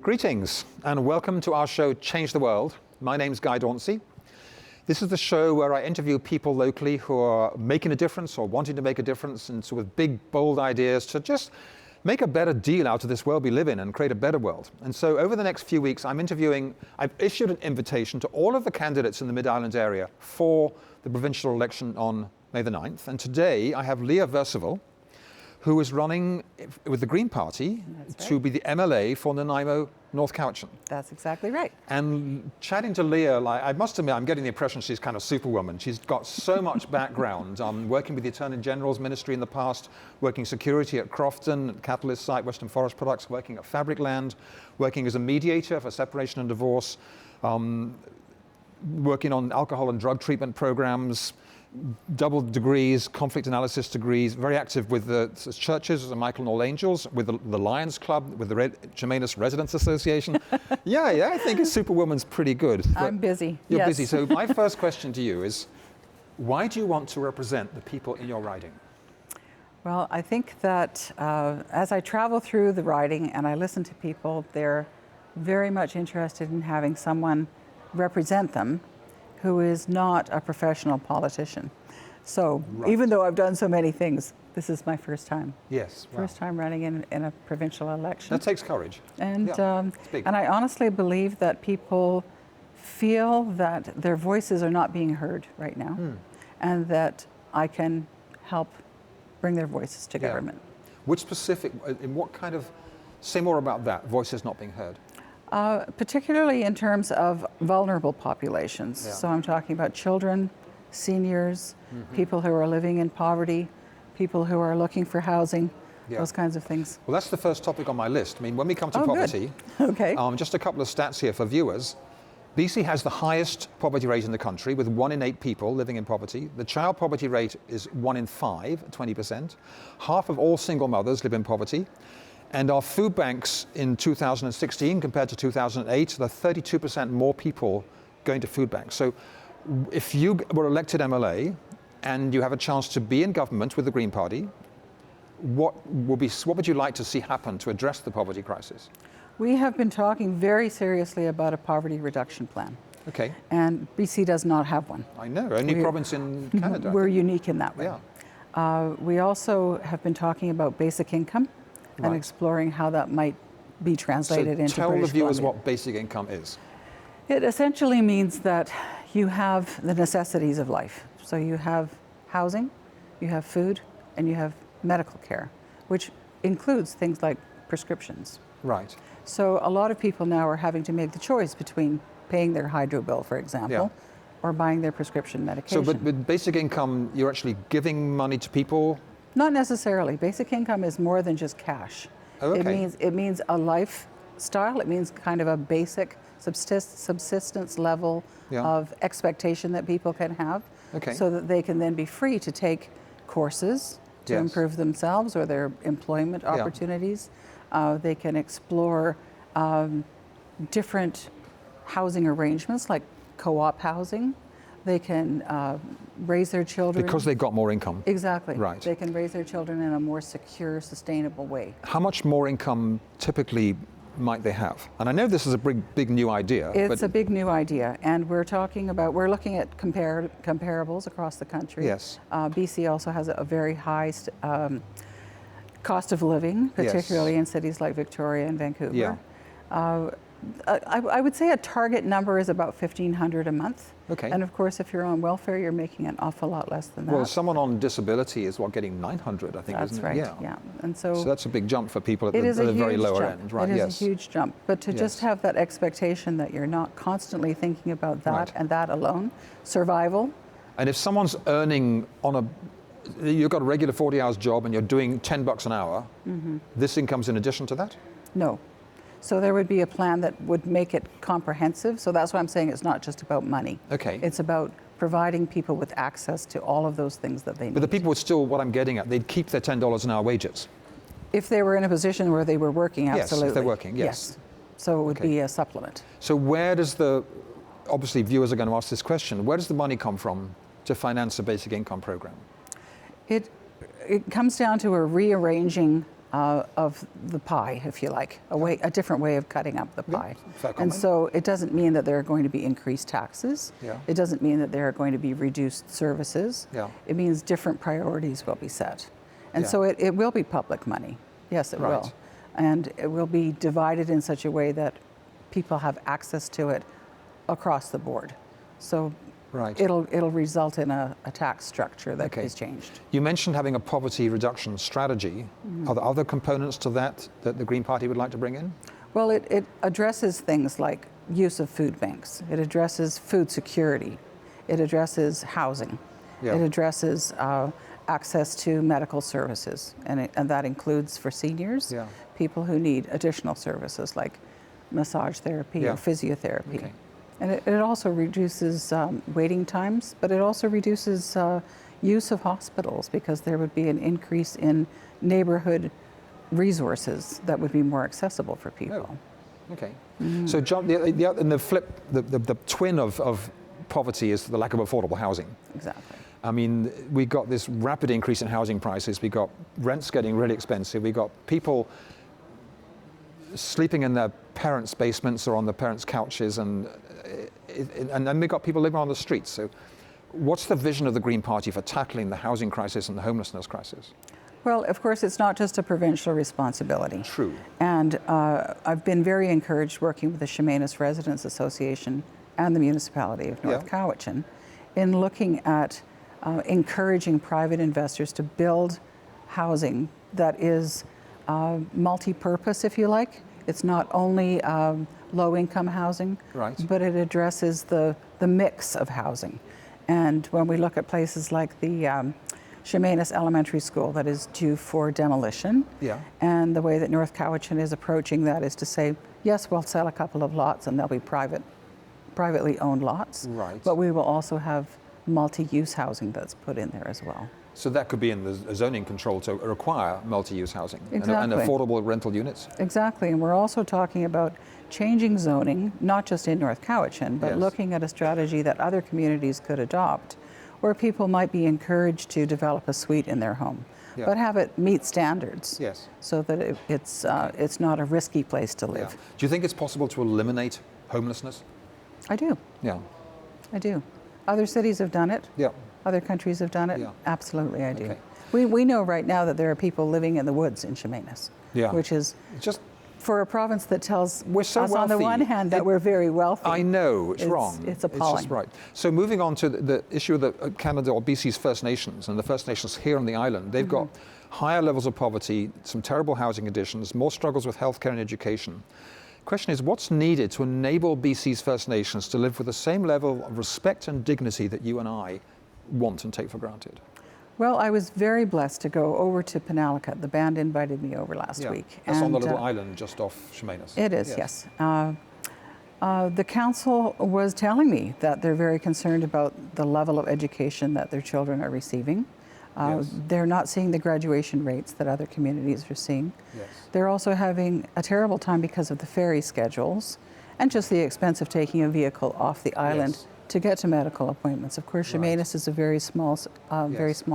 Greetings and welcome to our show, Change the World. My name's Guy Dauncey. This is the show where I interview people locally who are making a difference or wanting to make a difference and sort of big, bold ideas to just make a better deal out of this world we live in and create a better world. And so over the next few weeks, I've issued an invitation to all of the candidates in the Mid-Island area for the provincial election on May the 9th. And today I have Lia Versaevel, who is running with the Green Party to be the MLA for Nanaimo, North Cowichan. That's exactly right. And chatting to Lia, I must admit, I'm getting the impression she's kind of superwoman. She's got so much background, working with the Attorney General's ministry in the past, working security at Crofton, at Catalyst site, Western Forest Products, working at Fabricland, working as a mediator for separation and divorce, working on alcohol and drug treatment programs, double degrees, conflict analysis degrees, very active with the churches, the Michael and All Angels, with the Lions Club, with the Germanus Residents Association. yeah, I think a superwoman's pretty good. I'm busy. You're yes. busy. So my first question to you is, why do you want to represent the people in your riding? Well, I think that as I travel through the riding and I listen to people, they're very much interested in having someone represent them who is not a professional politician. So even though I've done so many things, this is my first time. Yes. Wow. First time running in a provincial election. That takes courage. And I honestly believe that people feel that their voices are not being heard right now, and that I can help bring their voices to government. Which specific, in what kind of, say more about that, voices not being heard? Particularly in terms of vulnerable populations. Yeah. So I'm talking about children, seniors, people who are living in poverty, people who are looking for housing, those kinds of things. Well, that's the first topic on my list. I mean, when we come to poverty, just a couple of stats here for viewers. BC has the highest poverty rate in the country, with 1 in 8 people living in poverty. The child poverty rate is 1 in 5, 20%. Half of all single mothers live in poverty. And our food banks in 2016 compared to 2008, there are 32% more people going to food banks. So if you were elected MLA and you have a chance to be in government with the Green Party, what would you like to see happen to address the poverty crisis? We have been talking very seriously about a poverty reduction plan. Okay. And BC does not have one. I know, only province in Canada. We're unique in that way. Yeah. We also have been talking about basic income. And exploring how that might be translated into tell British the viewers Columbia. what basic income is. It essentially means that you have the necessities of life. So you have housing, you have food, and you have medical care, which includes things like prescriptions. Right. So a lot of people now are having to make the choice between paying their hydro bill, for example, or buying their prescription medication. So, but with basic income, you're actually giving money to people? Not necessarily. Basic income is more than just cash. Oh, okay. It means a lifestyle. It means kind of a basic subsistence level of expectation that people can have, so that they can then be free to take courses to improve themselves or their employment opportunities. They can explore different housing arrangements like co-op housing. They can raise their children. Because they got more income. Exactly. Right. They can raise their children in a more secure, sustainable way. How much more income typically might they have? And I know this is a big new idea. It's a big new idea, and we're looking at comparables across the country. Yes. BC also has a very high cost of living, particularly in cities like Victoria and Vancouver. Yeah. I would say a target number is about $1,500 a month. Okay. And of course, if you're on welfare, you're making an awful lot less than that. Well, someone on disability is getting $900, I think, that's isn't right. it? Yeah. And so that's a big jump for people at the very lower jump. end, right? It is a huge jump. But to just have that expectation that you're not constantly thinking about that and that alone, survival. And if someone's earning you've got a regular 40 hours job and you're doing $10 an hour, this income's in addition to that? No. So there would be a plan that would make it comprehensive. So that's why I'm saying it's not just about money. Okay. It's about providing people with access to all of those things that they need. But the people would still, what I'm getting at, they'd keep their $10 an hour wages. If they were in a position where they were working, absolutely. Yes, if they're working, yes. So it would be a supplement. So where does obviously viewers are going to ask this question, where does the money come from to finance a basic income program? It comes down to a rearranging of the pie, if you like, a different way of cutting up the pie. Fair And comment. so it doesn't mean that there are going to be increased taxes. Yeah. It doesn't mean that there are going to be reduced services. Yeah. It means different priorities will be set. And Yeah. so it will be public money. Yes, it Right. will. And it will be divided in such a way that people have access to it across the board. So Right. it'll result in a tax structure that Okay. is changed. You mentioned having a poverty reduction strategy. Are there other components to that that the Green Party would like to bring in? Well, it addresses things like use of food banks. It addresses food security. It addresses housing. Yeah. It addresses access to medical services, and that includes for seniors, Yeah. people who need additional services like massage therapy Yeah. or physiotherapy. Okay. And it also reduces waiting times, but it also reduces use of hospitals because there would be an increase in neighborhood resources that would be more accessible for people. Oh, okay. So, John, the twin of poverty is the lack of affordable housing. Exactly. I mean, we got this rapid increase in housing prices. We got rents getting really expensive. We got people sleeping in their parents' basements or on their parents' couches, and then we got people living on the streets. So, what's the vision of the Green Party for tackling the housing crisis and the homelessness crisis? Well, of course, it's not just a provincial responsibility. True. And I've been very encouraged working with the Chemainus Residents Association and the municipality of North Cowichan in looking at encouraging private investors to build housing that is multi-purpose, if you like. It's not only low-income housing, Right. but it addresses the mix of housing. And when we look at places like the Chemainus Elementary School that is due for demolition, Yeah. and the way that North Cowichan is approaching that is to say, yes, we'll sell a couple of lots and they'll be privately owned lots, Right. but we will also have multi-use housing that's put in there as well. So that could be in the zoning control to require multi-use housing and Exactly. affordable rental units. Exactly, and we're also talking about changing zoning, not just in North Cowichan, but Yes. looking at a strategy that other communities could adopt, where people might be encouraged to develop a suite in their home, Yeah. but have it meet standards, Yes. so that it's not a risky place to Yeah. live. Do you think it's possible to eliminate homelessness? I do, Yeah. I do. Other cities have done it. Yeah. Other countries have done it. Yeah. Absolutely, I do. Okay. We know right now that there are people living in the woods in Chemainus, Yeah. which is Just for a province that tells We're so us on the wealthy. one hand that we're very wealthy. I know, it's wrong. It's appalling. just right. So moving on to the issue of the Canada or BC's First Nations, and the First Nations here on the island, they've got higher levels of poverty, some terrible housing conditions, more struggles with healthcare and education. Question is, what's needed to enable BC's First Nations to live with the same level of respect and dignity that you and I want and take for granted? Well, I was very blessed to go over to Penalaca. The band invited me over last week. That's on the and, little island just off Chemainus. It is, yes. The council was telling me that they're very concerned about the level of education that their children are receiving. Yes. They're not seeing the graduation rates that other communities are seeing. Yes. They're also having a terrible time because of the ferry schedules and just the expense of taking a vehicle off the island Yes. to get to medical appointments. Of course, Chemainus is a very small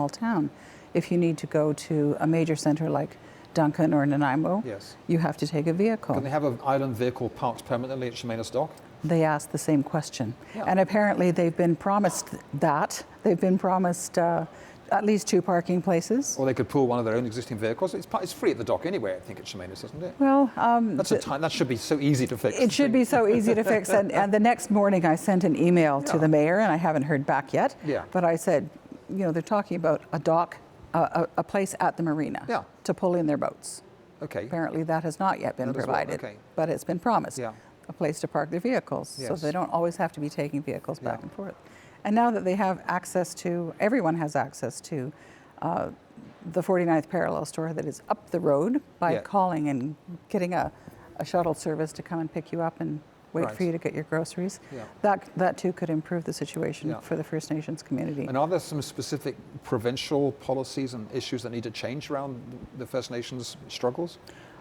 town. If you need to go to a major center like Duncan or Nanaimo, Yes. you have to take a vehicle. Can they have an island vehicle parked permanently at Chemainus Dock? They asked the same question. Yeah. And apparently they've been promised that. They've been promised at least 2 parking places. Or they could pool one of their own existing vehicles. It's free at the dock anyway, I think, at Chemainus, isn't it? Well, That should be so easy to fix. it should be so easy to fix. And the next morning I sent an email to the mayor, and I haven't heard back yet. Yeah. But I said, they're talking about a dock, a place at the marina to pull in their boats. Okay. Apparently that has not yet been That as well, provided, okay. but it's been promised. Yeah. A place to park their vehicles, so Yes. they don't always have to be taking vehicles back Yeah. and forth. And now that they have access to, everyone has access to the 49th parallel store that is up the road by Yeah. calling and getting a shuttle service to come and pick you up and wait Right. for you to get your groceries. Yeah. That too could improve the situation Yeah. for the First Nations community. And are there some specific provincial policies and issues that need to change around the First Nations struggles?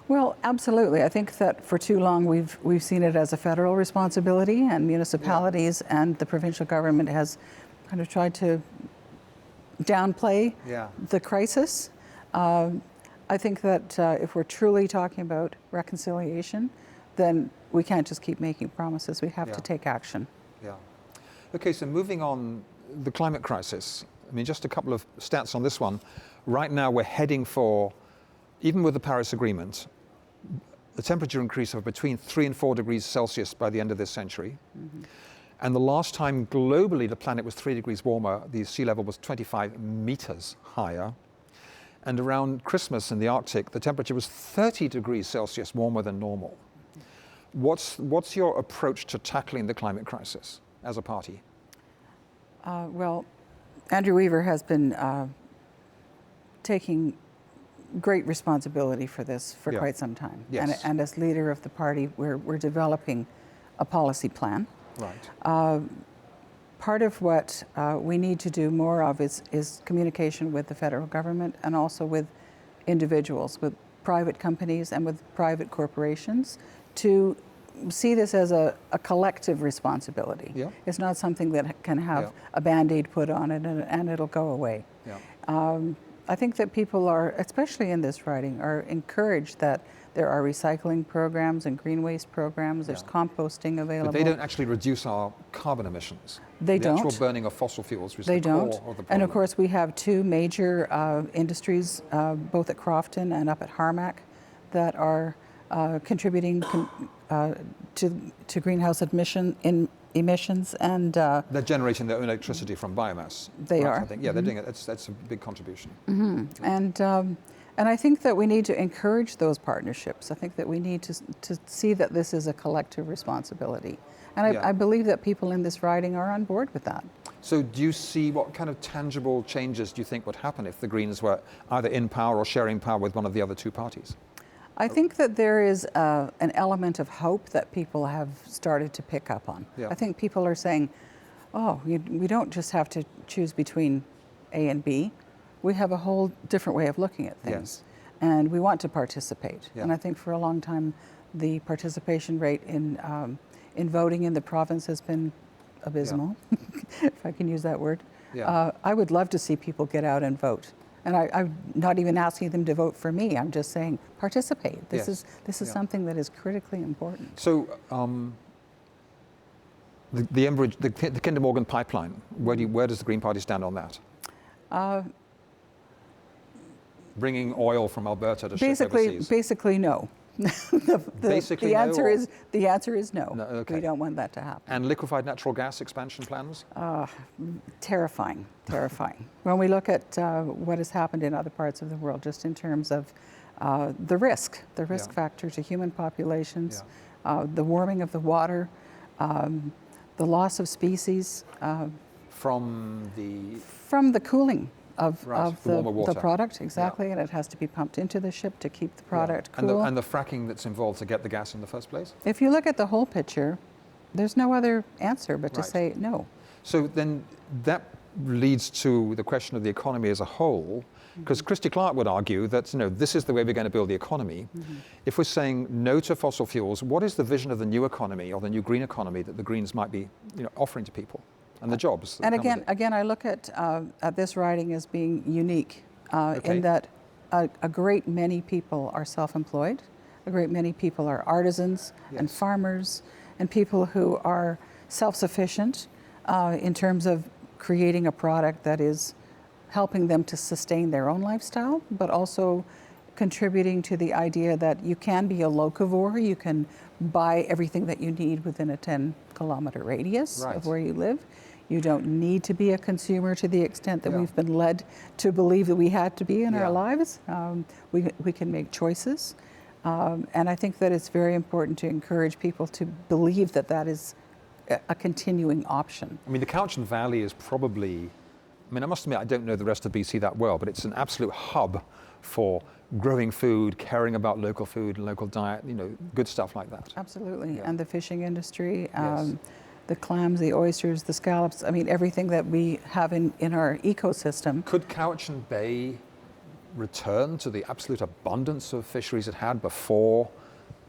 Well, absolutely. I think that for too long we've seen it as a federal responsibility, and municipalities and the provincial government has kind of tried to downplay Yeah. the crisis. I think that if we're truly talking about reconciliation, then we can't just keep making promises. We have to take action. Yeah. Okay, so moving on, the climate crisis. I mean, just a couple of stats on this one. Right now, we're heading for, even with the Paris Agreement, the temperature increase of between 3 and 4 degrees Celsius by the end of this century. Mm-hmm. And the last time globally the planet was 3 degrees warmer, the sea level was 25 meters higher. And around Christmas in the Arctic, the temperature was 30 degrees Celsius warmer than normal. What's your approach to tackling the climate crisis as a party? Well, Andrew Weaver has been taking great responsibility for this for quite some time. Yes. And as leader of the party, we're developing a policy plan. Right. Part of what we need to do more of is communication with the federal government and also with individuals, with private companies and with private corporations, to see this as a collective responsibility. Yeah. It's not something that can have a Band-Aid put on it and it'll go away. Yeah. I think that people are, especially in this riding, are encouraged that there are recycling programs and green waste programs. There's composting available. But they don't actually reduce our carbon emissions. They don't. The actual burning of fossil fuels is they the core don't. of the problem. And of course, we have two major industries, both at Crofton and up at Harmac, that are contributing to greenhouse emissions, and they're generating their own electricity from biomass. They are. I think. Yeah, they're doing it. That's a big contribution. Mm-hmm. And I think that we need to encourage those partnerships. I think that we need to see that this is a collective responsibility. And I believe that people in this riding are on board with that. So do you see what kind of tangible changes do you think would happen if the Greens were either in power or sharing power with one of the other two parties? I think that there is an element of hope that people have started to pick up on. Yeah. I think people are saying, oh, we don't just have to choose between A and B. We have a whole different way of looking at things. Yes. And we want to participate. Yeah. And I think for a long time, the participation rate in voting in the province has been abysmal, if I can use that word. Yeah. I would love to see people get out and vote. And I'm not even asking them to vote for me. I'm just saying participate. This is something that is critically important. So the Enbridge, the Kinder Morgan pipeline, where does the Green Party stand on that? Bringing oil from Alberta to ship overseas? Basically, no. The answer is no. No, okay. We don't want that to happen. And liquefied natural gas expansion plans? Terrifying. When we look at what has happened in other parts of the world, just in terms of the risk factor to human populations, the warming of the water, the loss of species. From the cooling of the product, exactly, and it has to be pumped into the ship to keep the product cool. And the fracking that's involved to get the gas in the first place? If you look at the whole picture, there's no other answer but to say no. So then that leads to the question of the economy as a whole, because Christy Clark would argue that this is the way we're going to build the economy. Mm-hmm. If we're saying no to fossil fuels, what is the vision of the new economy or the new green economy that the Greens might be offering to people? And the jobs. And again, I look at this riding as being unique in that a great many people are self-employed, a great many people are artisans and farmers, and people who are self-sufficient in terms of creating a product that is helping them to sustain their own lifestyle, but also contributing to the idea that you can be a locavore, you can buy everything that you need within a 10-kilometer radius of where you live. You don't need to be a consumer to the extent that we've been led to believe that we had to be in our lives. We can make choices. And I think that it's very important to encourage people to believe that that is a continuing option. I mean, the Cowichan Valley is probably, I must admit, I don't know the rest of BC that well, but it's an absolute hub for growing food, caring about local food and local diet, good stuff like that. Absolutely. Yeah. And the fishing industry. The clams, the oysters, the scallops, everything that we have in our ecosystem. Could Cowichan Bay return to the absolute abundance of fisheries it had before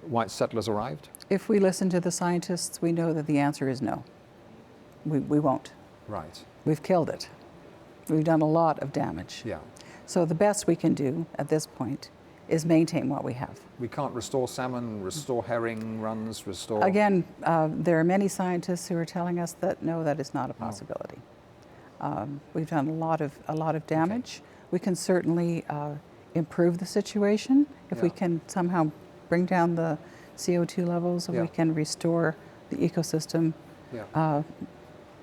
white settlers arrived? If we listen to the scientists, we know that the answer is no. We won't. Right. We've killed it. We've done a lot of damage. Yeah. So the best we can do at this point is maintain what we have. We can't restore salmon, restore herring runs, restore... Again, there are many scientists who are telling us that no, that is not a possibility. We've done a lot of damage. Okay. We can certainly improve the situation if we can somehow bring down the CO2 levels, if we can restore the ecosystem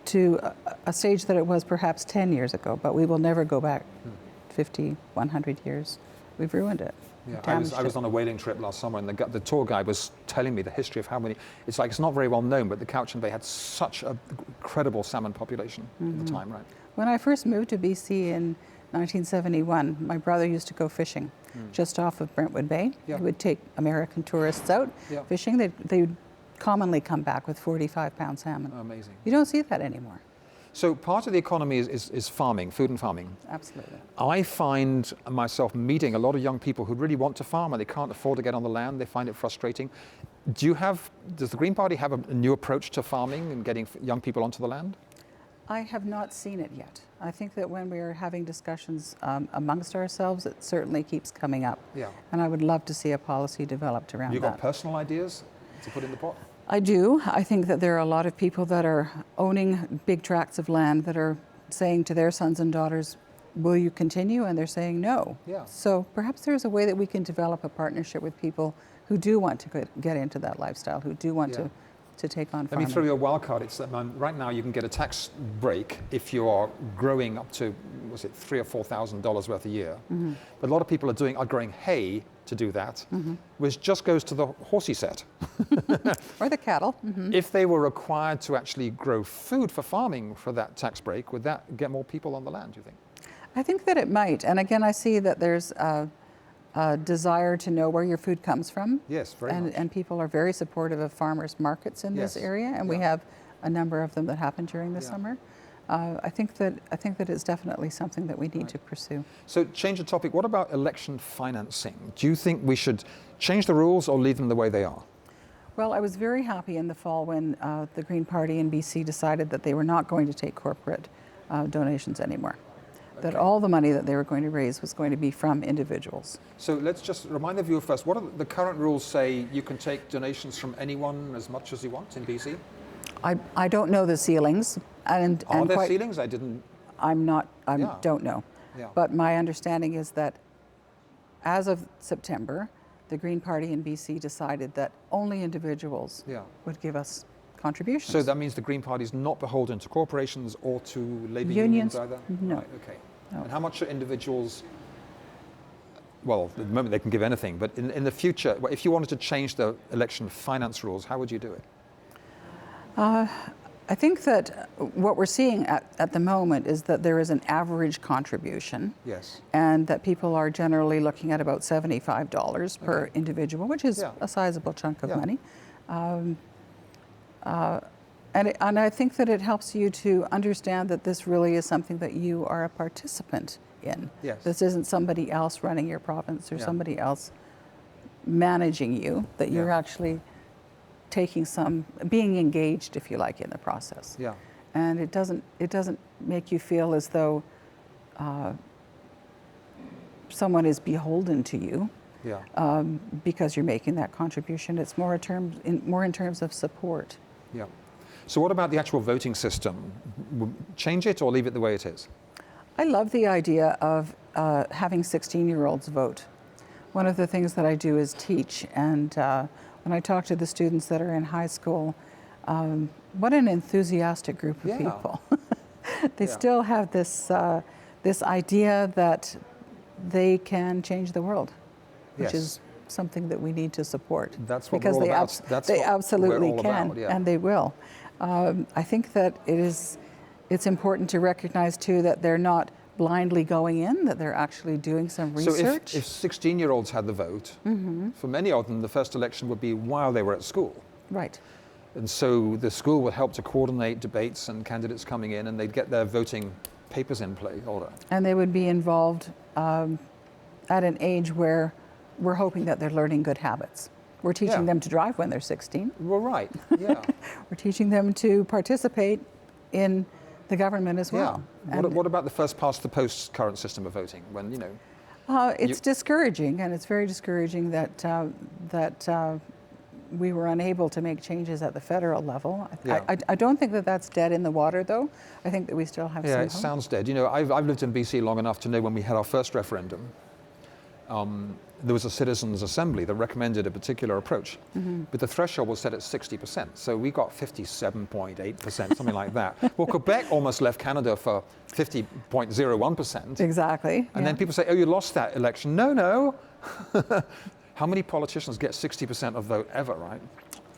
to a stage that it was perhaps 10 years ago, but we will never go back 50, 100 years. We've ruined it. Yeah, I was on a whaling trip last summer, and the tour guide was telling me the history of how many. It's not very well known, but the Cowichan Bay had such an incredible salmon population at the time, right? When I first moved to BC in 1971, my brother used to go fishing just off of Brentwood Bay. He would take American tourists out fishing. They would commonly come back with 45-pound salmon. Amazing. You don't see that anymore. So part of the economy is farming, food and farming. Absolutely. I find myself meeting a lot of young people who really want to farm and they can't afford to get on the land. They find it frustrating. Does the Green Party have a new approach to farming and getting young people onto the land? I have not seen it yet. I think that when we are having discussions amongst ourselves, it certainly keeps coming up. Yeah. And I would love to see a policy developed around that. You've got personal ideas to put in the pot? I do. I think that there are a lot of people that are owning big tracts of land that are saying to their sons and daughters, will you continue? And they're saying no. Yeah. So perhaps there's a way that we can develop a partnership with people who do want to get into that lifestyle, who do want to take on farming. Let me throw you a wild card. It's that right now you can get a tax break if you are growing up to, was it $3,000 or $4,000 worth a year. But a lot of people are growing hay to do that, which just goes to the horsey set. Or the cattle. If they were required to actually grow food for farming for that tax break, would that get more people on the land, do you think? I think that it might. And again, I see that there's a desire to know where your food comes from. Yes, very much. And people are very supportive of farmers markets in this area, and we have a number of them that happen during the summer. I think that it's definitely something that we need to pursue. So change the topic. What about election financing? Do you think we should change the rules or leave them the way they are? Well, I was very happy in the fall when the Green Party in BC decided that they were not going to take corporate donations anymore. That all the money that they were going to raise was going to be from individuals. So let's just remind the viewer first, what are the current rules say you can take donations from anyone as much as you want in BC? I don't know the ceilings. Are there ceilings? I didn't... don't know. Yeah. But my understanding is that as of September, the Green Party in BC decided that only individuals would give us contributions. So that means the Green Party is not beholden to corporations or to labour unions either? No. Right, okay. No. And how much are individuals, well, at the moment they can give anything, but in the future, if you wanted to change the election finance rules, how would you do it? I think that what we're seeing at the moment is that there is an average contribution. Yes. And that people are generally looking at about $75 per individual, which is a sizable chunk of money. And I think that it helps you to understand that this really is something that you are a participant in. Yes. This isn't somebody else running your province or somebody else managing you, that you're actually being engaged, if you like, in the process. Yeah. And it doesn't make you feel as though someone is beholden to you. Yeah. Because you're making that contribution. It's more in terms of support. Yeah. So what about the actual voting system? Change it or leave it the way it is? I love the idea of having 16-year-olds vote. One of the things that I do is teach, and when I talk to the students that are in high school, what an enthusiastic group of people. They still have this idea that they can change the can which is something that we need to support. That's what we're all about. They absolutely can, about, and they will. I think that it's important to recognize too that they're not blindly going in, that they're actually doing some research. So if 16-year-olds had the vote, for many of them the first election would be while they were at school. Right. And so the school would help to coordinate debates and candidates coming in, and they'd get their voting papers in order. And they would be involved at an age where we're hoping that they're learning good habits. We're teaching them to drive when they're 16. Well, right, yeah. We're teaching them to participate in the government as well. Yeah. What about the first past the post current system of voting? When, It's discouraging, and it's very discouraging that we were unable to make changes at the federal level. I don't think that that's dead in the water, though. I think that we still have some hope. Yeah, it sounds dead. You know, I've lived in BC long enough to know when we had our first referendum, there was a citizens' assembly that recommended a particular approach, but the threshold was set at 60%. So we got 57.8%, something like that. Well, Quebec almost left Canada for 50.01%. Exactly. And then people say, oh, you lost that election. No. How many politicians get 60% of vote ever, right?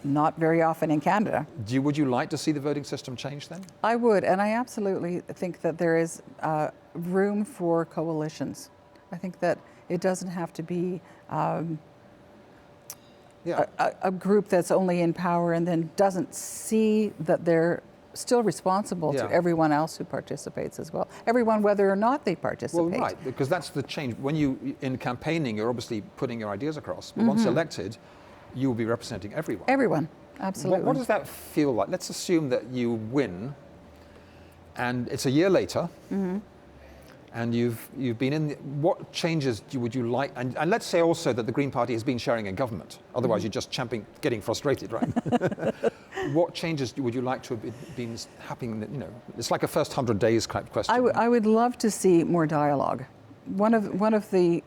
Not very often in Canada. Would you like to see the voting system change then? I would, and I absolutely think that there is room for coalitions. I think that it doesn't have to be a group that's only in power and then doesn't see that they're still responsible to everyone else who participates as well. Everyone, whether or not they participate. Well, right, because that's the change. When in campaigning, you're obviously putting your ideas across, but once elected, you will be representing everyone. Everyone, absolutely. What does that feel like? Let's assume that you win, and it's a year later, and you've been in. What changes would you like? And let's say also that the Green Party has been sharing a government. Otherwise, you're just getting frustrated, right? What changes would you like to have been happening? You know, it's like a first 100 days type question. I would love to see more dialogue. One of the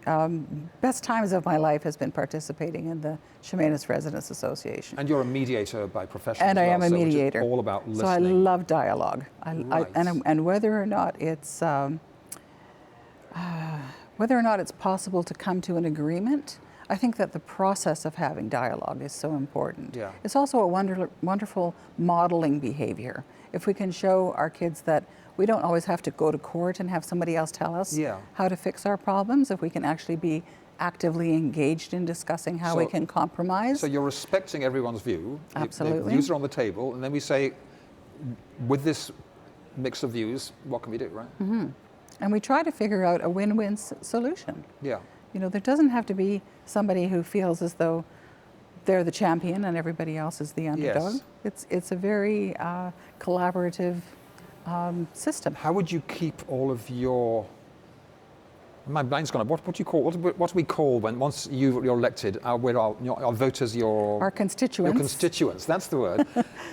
best times of my life has been participating in the Chemainus Residents Association. And you're a mediator by profession. And as well, I am a mediator. Which is all about listening. So I love dialogue. Right. And whether or not it's possible to come to an agreement, I think that the process of having dialogue is so important. Yeah. It's also a wonderful modeling behavior. If we can show our kids that we don't always have to go to court and have somebody else tell us how to fix our problems, if we can actually be actively engaged in discussing how we can compromise. So you're respecting everyone's view. Absolutely. The views are on the table, and then we say, with this mix of views, what can we do, right? And we try to figure out a win-win solution. Yeah. You know, there doesn't have to be somebody who feels as though they're the champion and everybody else is the underdog. Yes. It's a very collaborative system. How would you keep all of your? My mind's gone. What do you call? What do we call when once you're elected? Our voters, our constituents. Your constituents. That's the word.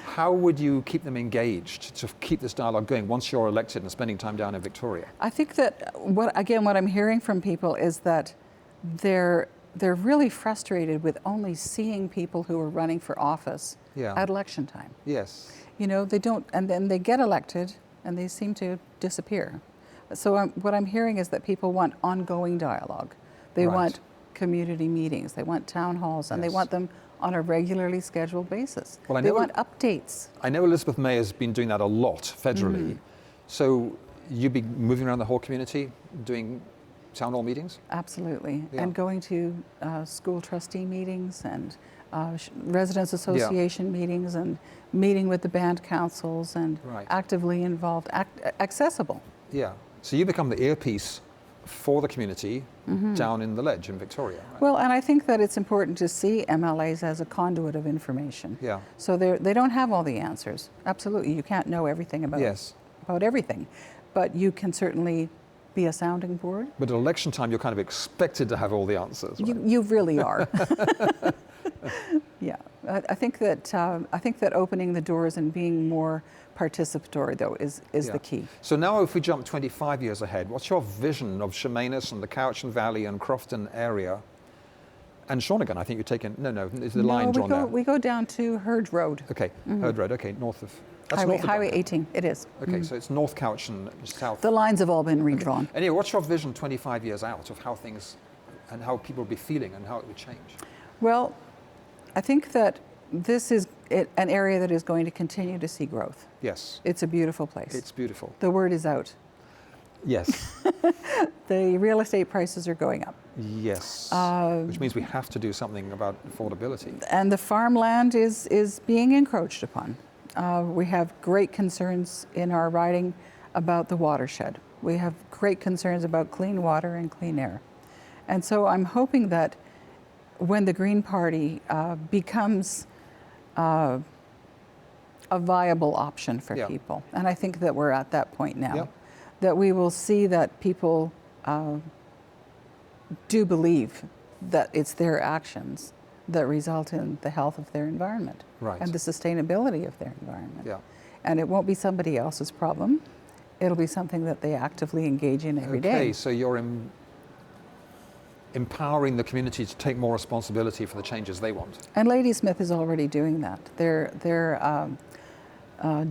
How would you keep them engaged to keep this dialogue going once you're elected and spending time down in Victoria? I think that what I'm hearing from people is that they're really frustrated with only seeing people who are running for office at election time. Yes. You know, they don't, and then they get elected and they seem to disappear. So what I'm hearing is that people want ongoing dialogue. They want community meetings, they want town halls, and they want them on a regularly scheduled basis. Well, they want updates. I know Elizabeth May has been doing that a lot federally. So you'd be moving around the whole community doing town hall meetings? Absolutely, and going to school trustee meetings and residents association meetings and meeting with the band councils and actively involved, accessible. Yeah, so you become the earpiece for the community down in the Ledge in Victoria. Right? Well, and I think that it's important to see MLAs as a conduit of information. Yeah. So they don't have all the answers. Absolutely, you can't know everything about everything, but you can certainly be a sounding board. But at election time, you're kind of expected to have all the answers. Right? You really are. Yeah, I think that opening the doors and being more participatory, though, is the key. So now if we jump 25 years ahead, what's your vision of Chemainus and the Cowichan Valley and Crofton area? And Shawnigan, I think you're taking, is the line drawn there? We go down to Herd Road. Okay, Herd Road, okay, north of... Highway 18, it is. Okay, so it's North Cowichan, south. The lines have all been redrawn. Okay. Anyway, what's your vision 25 years out of how things, and how people will be feeling and how it would change? Well, I think that this is an area that is going to continue to see growth. Yes. It's a beautiful place. It's beautiful. The word is out. Yes. The real estate prices are going up. Yes. Which means we have to do something about affordability. And the farmland is being encroached upon. We have great concerns in our riding about the watershed. We have great concerns about clean water and clean air. And so I'm hoping that when the Green Party becomes a viable option for people, and I think that we're at that point now, that we will see that people do believe that it's their actions that result in the health of their environment and the sustainability of their environment. Yeah. And it won't be somebody else's problem. It'll be something that they actively engage in every day. Okay, so you're empowering the community to take more responsibility for the changes they want. And Ladysmith is already doing that. Their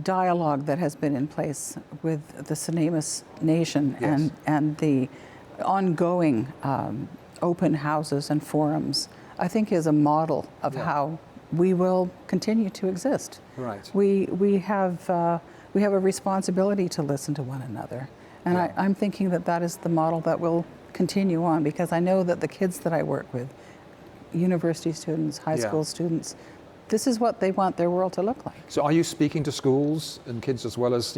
dialogue that has been in place with the Nanaimo Nation and the ongoing open houses and forums, I think is a model of how we will continue to exist. Right. We have a responsibility to listen to one another. And I'm thinking that is the model that will continue on, because I know that the kids that I work with, university students, high school students, this is what they want their world to look like. So are you speaking to schools and kids as well as,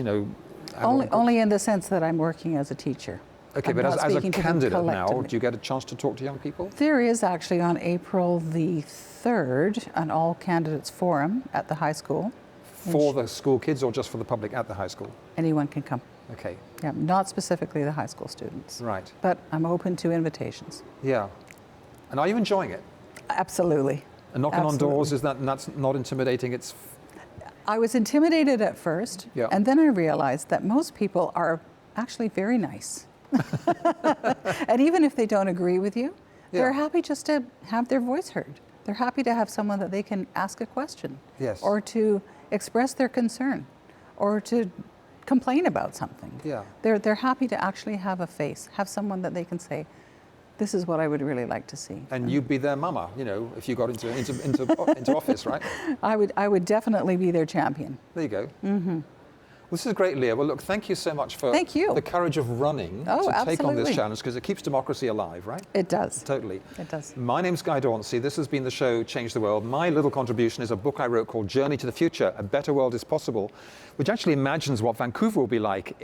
Only in the sense that I'm working as a teacher. Okay, but as a candidate now, do you get a chance to talk to young people? There is actually on April the 3rd an all candidates forum at the high school. For the school kids or just for the public at the high school? Anyone can come. Okay. Yeah, not specifically the high school students. Right. But I'm open to invitations. Yeah. And are you enjoying it? Absolutely. And knocking on doors, that's not intimidating? I was intimidated at first, and then I realized that most people are actually very nice. And even if they don't agree with you, they're happy just to have their voice heard. They're happy to have someone that they can ask a question, or to express their concern, or to complain about something. Yeah. They're happy to actually have a face, have someone that they can say, this is what I would really like to see. And you'd be their mama, if you got into office, right? I would definitely be their champion. There you go. Mm-hmm. Well, this is great, Lia. Well, look, thank you so much for the courage of running to take on this challenge, because it keeps democracy alive, right? It does. Totally. It does. My name's Guy Dauncey. This has been the show Change the World. My little contribution is a book I wrote called Journey to the Future, A Better World is Possible, which actually imagines what Vancouver will be like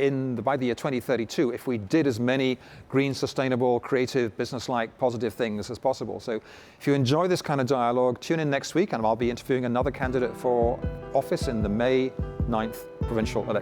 by the year 2032 if we did as many green, sustainable, creative, business-like, positive things as possible. So if you enjoy this kind of dialogue, tune in next week and I'll be interviewing another candidate for office in the May 9th provincial election.